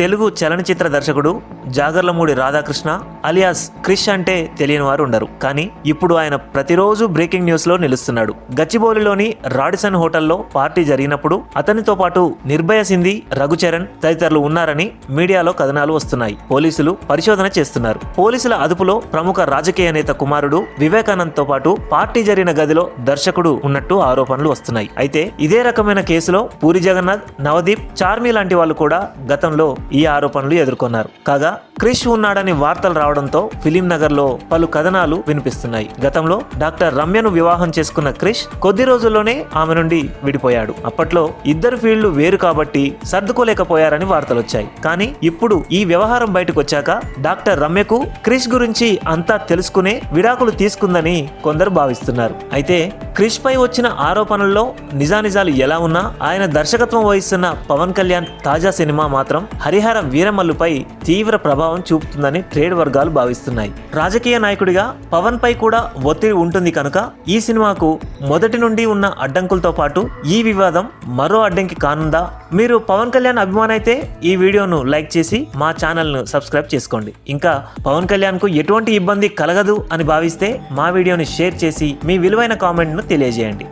తెలుగు చలనచిత్ర దర్శకుడు జాగర్లమూడి రాధాకృష్ణ అలియాస్ క్రిష్ అంటే తెలియని వారు ఉండరు. కానీ ఇప్పుడు ఆయన ప్రతిరోజు బ్రేకింగ్ న్యూస్ లో నిలుస్తున్నాడు. గచ్చిబౌలిలోని రాడిసన్ హోటల్లో పార్టీ జరిగినప్పుడు అతనితో పాటు నిర్భయ సింధి, రఘుచరణ్ తదితరులు ఉన్నారని మీడియాలో కథనాలు వస్తున్నాయి. పోలీసులు పరిశోధన చేస్తున్నారు. పోలీసుల అదుపులో ప్రముఖ రాజకీయ నేత కుమారుడు వివేకానంద్ తో పాటు పార్టీ జరిగిన గదిలో దర్శకుడు ఉన్నట్టు ఆరోపణలు వస్తున్నాయి. అయితే ఇదే రకమైన కేసులో పూరి జగన్నాథ్, నవదీప్, చార్మి లాంటి వాళ్ళు కూడా గతంలో ఈ ఆరోపణలు ఎదుర్కొన్నారు. కాగా క్రిష్ ఉన్నాడని వార్తలు రావడంతో ఫిలిం నగర్ లో పలు కథనాలు వినిపిస్తున్నాయి. గతంలో డాక్టర్ రమ్యను వివాహం చేసుకున్న క్రిష్ కొద్ది రోజుల్లోనే ఆమె నుండి విడిపోయాడు. అప్పట్లో ఇద్దరు ఫీల్డ్లు వేరు కాబట్టి సర్దుకోలేకపోయారని వార్తలొచ్చాయి. కానీ ఇప్పుడు ఈ వ్యవహారం బయటకు వచ్చాక డాక్టర్ రమ్యకు క్రిష్ గురించి అంతా తెలుసుకునే విడాకులు తీసుకుందని కొందరు భావిస్తున్నారు. అయితే క్రిష్ పై వచ్చిన ఆరోపణల్లో నిజానిజాలు ఎలా ఉన్నా ఆయన దర్శకత్వం వహిస్తున్న పవన్ కళ్యాణ్ తాజా సినిమా మాత్రం హరిహర వీరమల్లుపై తీవ్ర ప్రభావం చూపుతుందని ట్రేడ్ వర్గాలు భావిస్తున్నాయి. రాజకీయ నాయకుడిగా పవన్ పై కూడా ఒత్తిడి ఉంటుంది కనుక ఈ సినిమాకు మొదటి నుండి ఉన్న అడ్డంకులతో పాటు ఈ వివాదం మరో అడ్డంకి కానుందా? మీరు పవన్ కళ్యాణ్ అభిమాని అయితే ఈ వీడియోను లైక్ చేసి మా ఛానల్ను సబ్స్క్రైబ్ చేసుకోండి. ఇంకా పవన్ కళ్యాణ్ కు ఎటువంటి ఇబ్బంది కలగదు అని భావిస్తే మా వీడియోని షేర్ చేసి మీ విలువైన కామెంట్ను తెలియజేయండి.